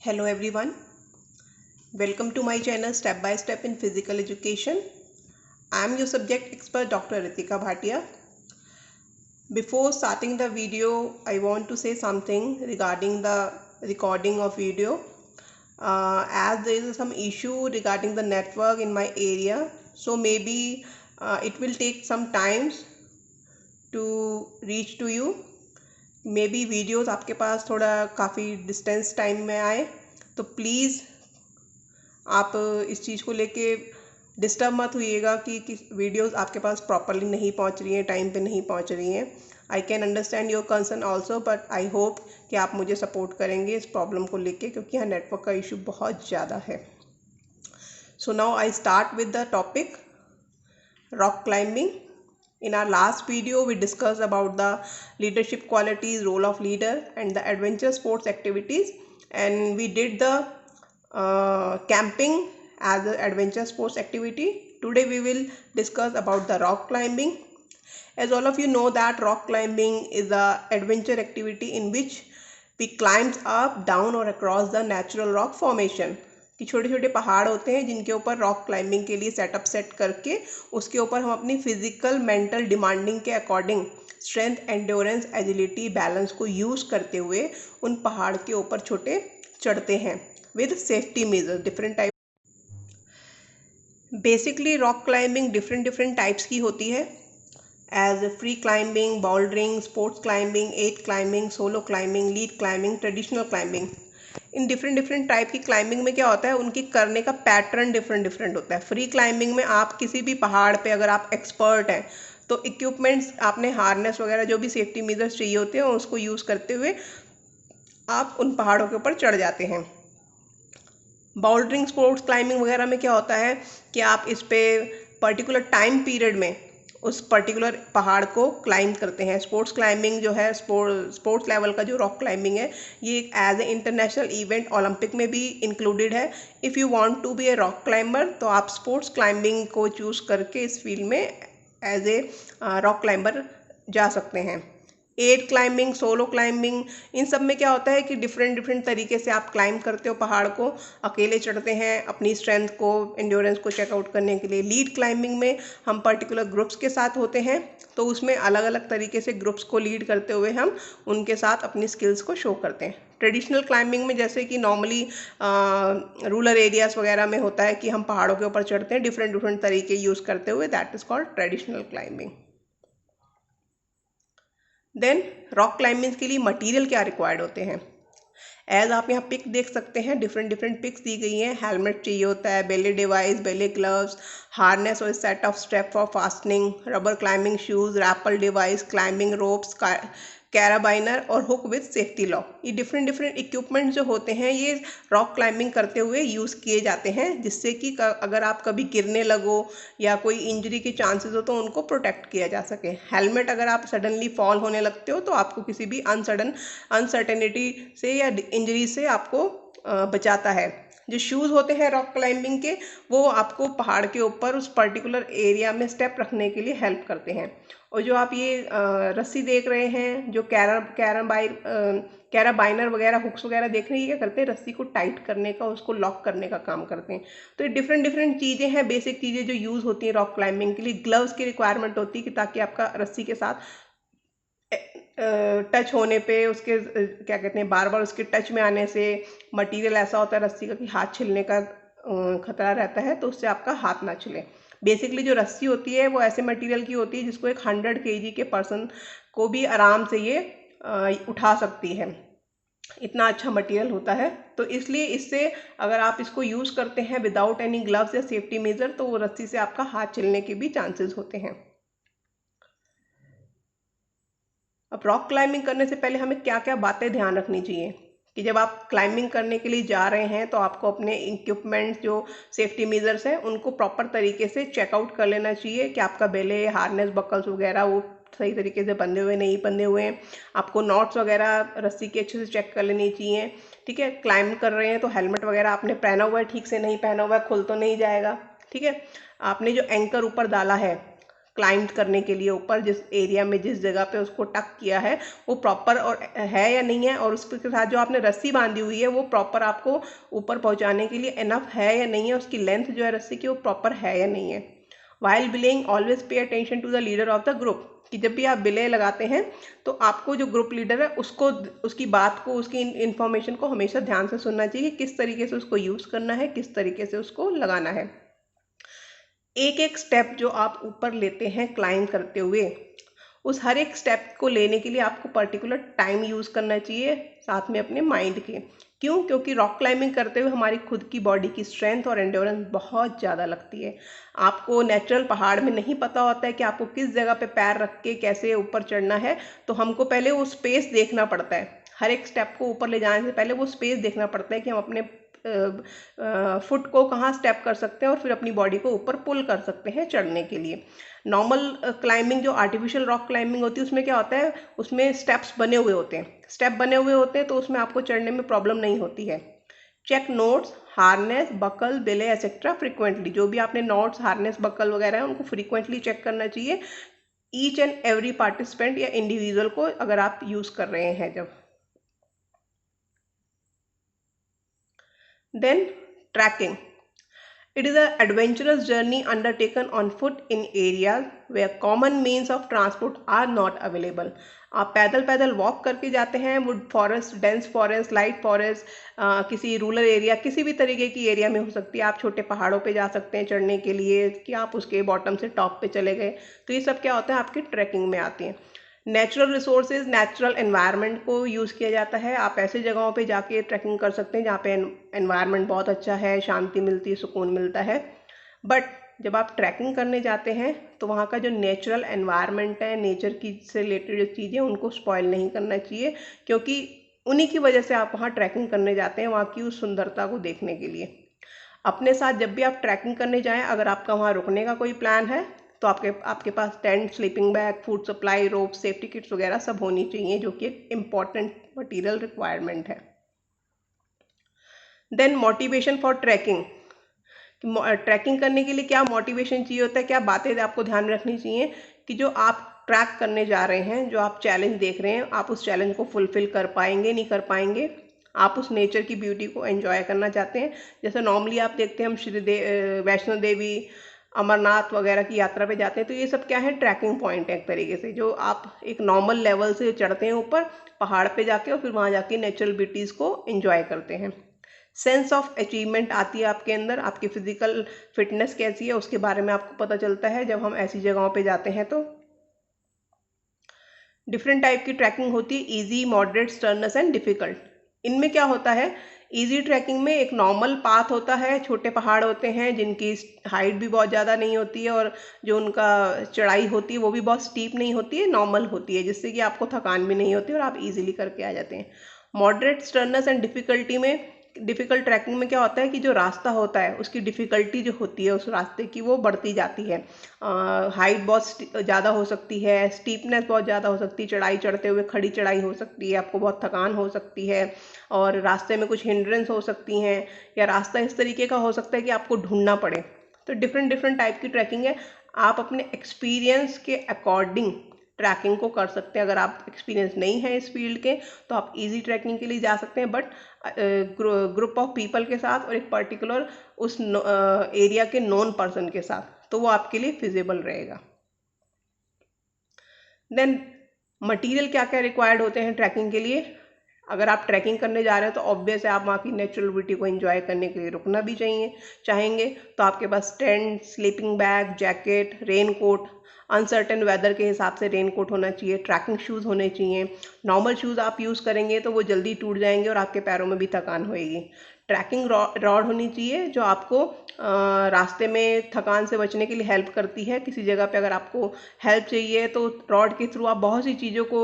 Hello everyone, welcome to my channel Step by Step in Physical Education. I am your subject expert Dr. Ritika Bhatia. Before starting the video, I want to say something regarding the recording of video. As there is some issue regarding the network in my area, so maybe it will take some time to reach to you. May be videos आपके पास थोड़ा काफ़ी distance time में आए, तो please आप इस चीज़ को लेके डिस्टर्ब मत होइएगा कि वीडियोज़ आपके पास प्रॉपरली नहीं पहुंच रही हैं, टाइम पे नहीं पहुंच रही हैं. I can understand your concern also, but I hope कि आप मुझे सपोर्ट करेंगे इस प्रॉब्लम को लेके, क्योंकि यहाँ नेटवर्क का इशू बहुत ज़्यादा है. So now I start with the topic rock climbing. In our last video, we discussed about the leadership qualities, role of leader, and the adventure sports activities. And we did the camping as an adventure sports activity. Today we will discuss about the rock climbing. As all of you know that rock climbing is a adventure activity in which we climb up, down or across the natural rock formation. कि छोटे छोटे पहाड़ होते हैं जिनके ऊपर rock climbing के लिए सेटअप सेट करके उसके ऊपर हम अपनी फिजिकल मेंटल डिमांडिंग के according strength, endurance, agility, balance को यूज़ करते हुए उन पहाड़ के ऊपर छोटे चढ़ते हैं with safety measures. Different type, basically rock climbing different types की होती है, as free climbing, bouldering, sports climbing, aid climbing, solo climbing, lead climbing, traditional climbing. इन डिफरेंट टाइप की क्लाइंबिंग में क्या होता है, उनकी करने का पैटर्न डिफरेंट होता है. फ्री क्लाइंबिंग में आप किसी भी पहाड़ पे अगर आप एक्सपर्ट हैं तो इक्विपमेंट्स आपने हार्नेस वगैरह जो भी सेफ्टी मेजर्स चाहिए होते हैं उसको यूज़ करते हुए आप उन पहाड़ों के ऊपर चढ़ जाते हैं. बाउल्डरिंग, स्पोर्ट्स क्लाइंबिंग वगैरह में क्या होता है कि आप इस पे पर्टिकुलर टाइम पीरियड में उस पर्टिकुलर पहाड़ को क्लाइंब करते हैं. स्पोर्ट्स क्लाइंबिंग जो है, स्पोर्ट्स लेवल का जो रॉक क्लाइंबिंग है, ये एक as a international event Olympic में भी इंक्लूडेड है. If you want to be a rock climber तो आप स्पोर्ट्स क्लाइंबिंग को चूज़ करके इस फील्ड में एज ए रॉक क्लाइंबर जा सकते हैं. एट क्लाइंबिंग, सोलो क्लाइंबिंग, इन सब में क्या होता है कि डिफरेंट तरीके से आप क्लाइंब करते हो पहाड़ को. अकेले चढ़ते हैं अपनी स्ट्रेंथ को, एंड्योरेंस को चेकआउट करने के लिए. लीड क्लाइंबिंग में हम पर्टिकुलर ग्रुप्स के साथ होते हैं, तो उसमें अलग अलग तरीके से ग्रुप्स को लीड करते हुए हम उनके साथ अपनी स्किल्स को शो करते हैं. ट्रेडिशनल क्लाइंबिंग में जैसे कि नॉर्मली रूरल एरियाज़ वगैरह में होता है कि हम पहाड़ों के ऊपर चढ़ते हैं डिफरेंट तरीके यूज़ करते हुए, that is called traditional climbing. Then rock climbing के लिए मटेरियल क्या रिक्वायर्ड होते हैं. एज आप यहाँ पिक देख सकते हैं, डिफरेंट पिक्स दी गई हैं. हेलमेट चाहिए होता है, belay device, belay gloves, harness और set of strap for fastening, rubber climbing shoes, rappel device, climbing ropes, carabiner और हुक विद सेफ्टी लॉक. ये डिफरेंट इक्विपमेंट जो होते हैं ये रॉक क्लाइंबिंग करते हुए यूज़ किए जाते हैं, जिससे कि अगर आप कभी गिरने लगो या कोई इंजरी के चांसेस हो तो उनको प्रोटेक्ट किया जा सके. हेलमेट, अगर आप सडनली फॉल होने लगते हो तो आपको किसी भी अनसर्टेनिटी से या इंजरी से आपको बचाता है. जो शूज़ होते हैं रॉक क्लाइंबिंग के, वो आपको पहाड़ के ऊपर उस पर्टिकुलर एरिया में स्टेप रखने के लिए हेल्प करते हैं. और जो आप ये रस्सी देख रहे हैं, जो कैराबाइनर वगैरह, हुक्स वगैरह देख रहे हैं, ये क्या करते हैं, रस्सी को टाइट करने का, उसको लॉक करने का काम करते हैं. तो ये डिफरेंट चीज़ें हैं, बेसिक चीज़ें जो यूज़ होती हैं रॉक क्लाइंबिंग के लिए. ग्लव्स की रिक्वायरमेंट होती है कि ताकि आपका रस्सी के साथ टच होने पे उसके क्या कहते हैं, बार बार उसके टच में आने से मटेरियल ऐसा होता है रस्सी का कि हाथ छिलने का खतरा रहता है, तो उससे आपका हाथ ना छिले. बेसिकली जो रस्सी होती है वो ऐसे मटेरियल की होती है जिसको एक 100 kg के पर्सन को भी आराम से ये उठा सकती है. इतना अच्छा मटेरियल होता है, तो इसलिए इससे अगर आप इसको यूज़ करते हैं विदाउट एनी ग्लव्स या सेफ्टी मेजर तो वो रस्सी से आपका हाथ छिलने के भी चांसेस होते हैं. अब रॉक क्लाइंबिंग करने से पहले हमें क्या क्या बातें ध्यान रखनी चाहिए कि जब आप क्लाइंबिंग करने के लिए जा रहे हैं तो आपको अपने इक्विपमेंट्स जो सेफ्टी मेजर्स हैं उनको प्रॉपर तरीके से चेकआउट कर लेना चाहिए कि आपका बेले, हार्नेस, बकल्स वगैरह वो सही तरीके से बंधे हुए नहीं बंधे हुए हैं. आपको नॉट्स वगैरह रस्सी की अच्छे से चेक कर लेनी चाहिए. ठीक है, क्लाइंब कर रहे हैं तो हेलमेट वगैरह आपने पहना हुआ है, ठीक से नहीं पहना हुआ है, खुल तो नहीं जाएगा. ठीक है, आपने जो एंकर ऊपर डाला है क्लाइंब करने के लिए ऊपर, जिस एरिया में जिस जगह पे उसको टक किया है वो प्रॉपर और है या नहीं है, और उसके साथ जो आपने रस्सी बांधी हुई है वो प्रॉपर आपको ऊपर पहुंचाने के लिए इनफ है या नहीं है, उसकी लेंथ जो है रस्सी की वो प्रॉपर है या नहीं है। While belaying always pay attention to the leader of the group, कि जब भी आप बिले लगाते हैं तो आपको जो ग्रुप लीडर है उसको, उसकी बात को, उसकी इन्फॉर्मेशन को हमेशा ध्यान से सुनना चाहिए, किस तरीके से उसको यूज़ करना है, किस तरीके से उसको लगाना है। एक एक स्टेप जो आप ऊपर लेते हैं क्लाइंब करते हुए, उस हर एक स्टेप को लेने के लिए आपको पर्टिकुलर टाइम यूज़ करना चाहिए, साथ में अपने माइंड के। क्यों? क्योंकि रॉक क्लाइंबिंग करते हुए हमारी खुद की बॉडी की स्ट्रेंथ और एंड्योरेंस बहुत ज़्यादा लगती है। आपको नेचुरल पहाड़ में नहीं पता होता है कि आपको किस जगह पे पैर रख के कैसे ऊपर चढ़ना है, तो हमको पहले वो स्पेस देखना पड़ता है। हर एक स्टेप को ऊपर ले जाने से पहले वो स्पेस देखना पड़ता है कि हम अपने फुट को कहाँ स्टेप कर सकते हैं और फिर अपनी बॉडी को ऊपर पुल कर सकते हैं चढ़ने के लिए। नॉर्मल क्लाइंबिंग, जो आर्टिफिशियल रॉक क्लाइंबिंग होती है, उसमें क्या होता है, उसमें स्टेप्स बने हुए होते हैं, स्टेप बने हुए होते हैं, तो उसमें आपको चढ़ने में प्रॉब्लम नहीं होती है। चेक नोट्स, हार्नेस, बकल, बिले एक्सेट्रा फ्रिक्वेंटली, जो भी आपने नोट्स, हार्नेस, बकल वगैरह है उनको फ्रीक्वेंटली चेक करना चाहिए, ईच एंड एवरी पार्टिसिपेंट या इंडिविजुअल को अगर आप यूज़ कर रहे हैं जब। Then trekking. It is an adventurous journey undertaken on foot in areas where common means of transport are not available. आप पैदल पैदल वॉक करके जाते हैं, would forest, dense forest, light forest, किसी रूरल एरिया, किसी भी तरीके की एरिया में हो सकती है। आप छोटे पहाड़ों पे जा सकते हैं चढ़ने के लिए, कि आप उसके बॉटम से टॉप पे चले गए, तो ये सब क्या होता है आपकी ट्रैकिंग में आती हैं। नेचुरल रिसोर्सेज, नेचुरल एनवायरनमेंट को यूज़ किया जाता है। आप ऐसे जगहों पे जाके ट्रैकिंग कर सकते हैं जहाँ पे एनवायरनमेंट बहुत अच्छा है, शांति मिलती है, सुकून मिलता है। बट जब आप ट्रैकिंग करने जाते हैं तो वहाँ का जो नेचुरल एनवायरनमेंट है, नेचर की से रिलेटेड जो चीज़ें, उनको स्पॉइल नहीं करना चाहिए, क्योंकि उन्हीं की वजह से आप वहाँ ट्रैकिंग करने जाते हैं, वहाँ की उस सुंदरता को देखने के लिए। अपने साथ जब भी आप ट्रैकिंग करने जाएं, अगर आपका वहाँ रुकने का कोई प्लान है तो आपके पास tent, sleeping bag, food supply, rope, safety kits वगैरह सब होनी चाहिए, जो कि एक इम्पॉर्टेंट मटीरियल रिक्वायरमेंट है। Then motivation for trekking. Trekking करने के लिए क्या मोटिवेशन चाहिए होता है, क्या बातें आपको ध्यान में रखनी चाहिए, कि जो आप ट्रैक करने जा रहे हैं, जो आप चैलेंज देख रहे हैं, आप उस चैलेंज को फुलफिल कर पाएंगे, नहीं कर पाएंगे। आप उस नेचर की ब्यूटी को एंजॉय करना चाहते हैं। जैसे नॉर्मली आप देखते हैं हम वैष्णो देवी, अमरनाथ वगैरह की यात्रा पे जाते हैं, तो ये सब क्या है, ट्रैकिंग पॉइंट है एक तरीके से, जो आप एक नॉर्मल लेवल से चढ़ते हैं ऊपर पहाड़ पे जाके, और फिर वहाँ जाके नेचुरल ब्यूटीज़ को एंजॉय करते हैं। सेंस ऑफ अचीवमेंट आती है आपके अंदर, आपकी फिजिकल फिटनेस कैसी है उसके बारे में आपको पता चलता है जब हम ऐसी जगहों पे जाते हैं। तो डिफरेंट टाइप की ट्रैकिंग होती है, easy, moderate, strenuous and difficult. इनमें क्या होता है, इजी ट्रैकिंग में एक नॉर्मल पाथ होता है, छोटे पहाड़ होते हैं जिनकी हाइट भी बहुत ज़्यादा नहीं होती है, और जो उनका चढ़ाई होती है वो भी बहुत स्टीप नहीं होती है, नॉर्मल होती है, जिससे कि आपको थकान भी नहीं होती और आप इजीली करके आ जाते हैं। Moderate, strenuous and difficult trekking में क्या होता है कि जो रास्ता होता है उसकी डिफ़िकल्टी जो होती है उस रास्ते की, वो बढ़ती जाती है। हाइट बहुत ज़्यादा हो सकती है, स्टीपनेस बहुत ज़्यादा हो सकती है, चढ़ाई चढ़ते हुए खड़ी चढ़ाई हो सकती है, आपको बहुत थकान हो सकती है, और रास्ते में कुछ हिंड्रेंस हो सकती हैं, या रास्ता इस तरीके का हो सकता है कि आपको ढूंढना पड़े। तो डिफरेंट टाइप की ट्रैकिंग है। आप अपने एक्सपीरियंस के अकॉर्डिंग ट्रैकिंग को कर सकते हैं। अगर आप एक्सपीरियंस नहीं है इस फील्ड के तो आप इजी ट्रैकिंग के लिए जा सकते हैं, बट ग्रुप ऑफ पीपल के साथ और एक पर्टिकुलर उस एरिया के नोन पर्सन के साथ, तो वो आपके लिए फिजिबल रहेगा। देन मटेरियल क्या क्या रिक्वायर्ड होते हैं ट्रैकिंग के लिए। अगर आप ट्रैकिंग करने जा रहे हैं तो ऑब्वियस है आप वहाँ की नेचुरल ब्यूटी को एंजॉय करने के लिए रुकना भी चाहेंगे, तो आपके पास tent, sleeping bag, jacket, rain coat, uncertain weather के हिसाब से रेन कोट होना चाहिए, ट्रैकिंग शूज़ होने चाहिए। नॉर्मल शूज़ आप यूज़ करेंगे तो वो जल्दी टूट जाएंगे और आपके पैरों में भी थकान होएगी। ट्रैकिंग रॉड होनी चाहिए जो आपको रास्ते में थकान से बचने के लिए हेल्प करती है। किसी जगह पे अगर आपको हेल्प चाहिए तो रॉड के थ्रू आप बहुत सी चीज़ों को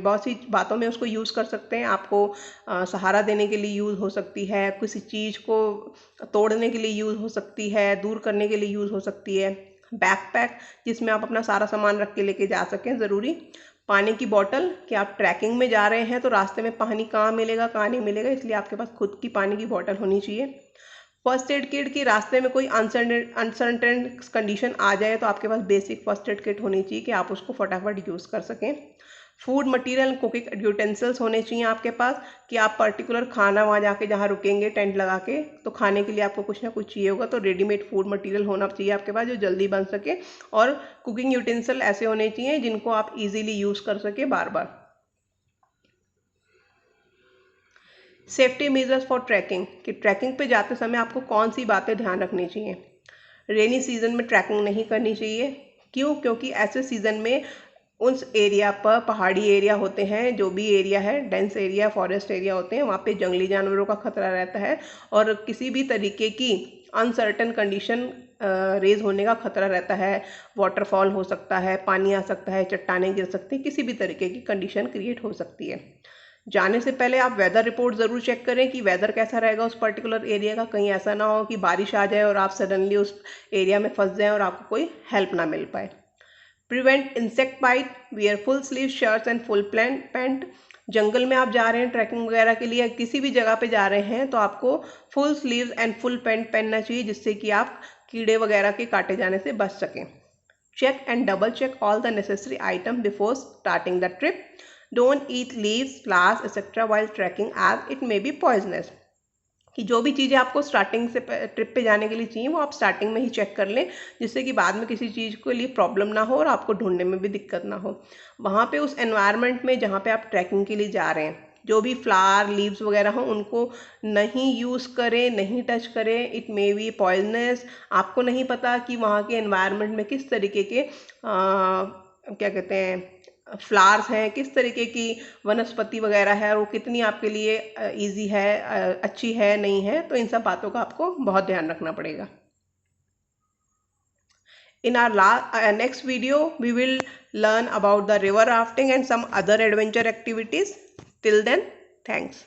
बहुत सी बातों में उसको यूज़ कर सकते हैं। आपको सहारा देने के लिए यूज़ हो सकती है, किसी चीज़ को तोड़ने के लिए यूज़ हो सकती है, दूर करने के लिए यूज़ हो सकती है। बैकपैक जिसमें आप अपना सारा सामान रख के लेके जा सकें ज़रूरी। पानी की बोतल कि आप ट्रैकिंग में जा रहे हैं तो रास्ते में पानी कहाँ मिलेगा कहाँ नहीं मिलेगा, इसलिए आपके पास खुद की पानी की बोतल होनी चाहिए। फर्स्ट एड किट की रास्ते में कोई अनसर्टेन कंडीशन आ जाए तो आपके पास बेसिक फर्स्ट एड किट होनी चाहिए कि आप उसको फटाफट यूज़ कर सकें। फूड मटेरियल कुकिंग यूटेंसिल्स होने चाहिए आपके पास कि आप पर्टिकुलर खाना वहाँ जाके जहाँ रुकेंगे टेंट लगा के तो खाने के लिए आपको कुछ ना कुछ चाहिए होगा, तो रेडीमेड फूड मटेरियल होना चाहिए आपके पास जो जल्दी बन सके। और कुकिंग यूटेंसिल ऐसे होने चाहिए जिनको आप इजीली यूज़ कर सके बार बार। सेफ्टी मेजर्स फॉर ट्रैकिंग कि ट्रैकिंग पे जाते समय आपको कौन सी बातें ध्यान रखनी चाहिए। रेनी सीजन में ट्रैकिंग नहीं करनी चाहिए। क्यों? क्योंकि ऐसे सीजन में उस एरिया पर पहाड़ी एरिया होते हैं, जो भी एरिया है डेंस एरिया फॉरेस्ट एरिया होते हैं, वहाँ पे जंगली जानवरों का खतरा रहता है और किसी भी तरीके की अनसर्टन कंडीशन रेज होने का खतरा रहता है। वाटरफॉल हो सकता है, पानी आ सकता है, चट्टानें गिर सकती हैं, किसी भी तरीके की कंडीशन क्रिएट हो सकती है। जाने से पहले आप वेदर रिपोर्ट ज़रूर चेक करें कि वेदर कैसा रहेगा उस पर्टिकुलर एरिया का। कहीं ऐसा ना हो कि बारिश आ जाए और आप सडनली उस एरिया में फंस जाएं और आपको कोई हेल्प ना मिल पाए। Prevent insect bite, wear full sleeve shirts and full pant. जंगल में आप जा रहे हैं ट्रैकिंग वगैरह के लिए, किसी भी जगह पे जा रहे हैं तो आपको full sleeves and full pant पहनना चाहिए जिससे कि आप कीड़े वगैरह के काटे जाने से बच सकें। Check and double check all the necessary items before starting the trip. Don't eat leaves, flowers, etc. while trekking as it may be poisonous. कि जो भी चीज़ें आपको स्टार्टिंग से ट्रिप पे जाने के लिए चाहिए वो आप स्टार्टिंग में ही चेक कर लें जिससे कि बाद में किसी चीज़ के लिए प्रॉब्लम ना हो और आपको ढूंढने में भी दिक्कत ना हो। वहाँ पे उस एनवायरनमेंट में जहाँ पे आप ट्रैकिंग के लिए जा रहे हैं जो भी फ्लावर लीव्स वगैरह हो उनको नहीं यूज़ करें, नहीं टच करें। It may be poisonous. आपको नहीं पता कि वहाँ के एनवायरनमेंट में किस तरीके के क्या कहते हैं फ्लावर्स हैं, किस तरीके की वनस्पति वगैरह है और वो कितनी आपके लिए इजी है, अच्छी है, नहीं है। तो इन सब बातों का आपको बहुत ध्यान रखना पड़ेगा। In our next video, we will learn about the river rafting and some other adventure activities. Till then, thanks.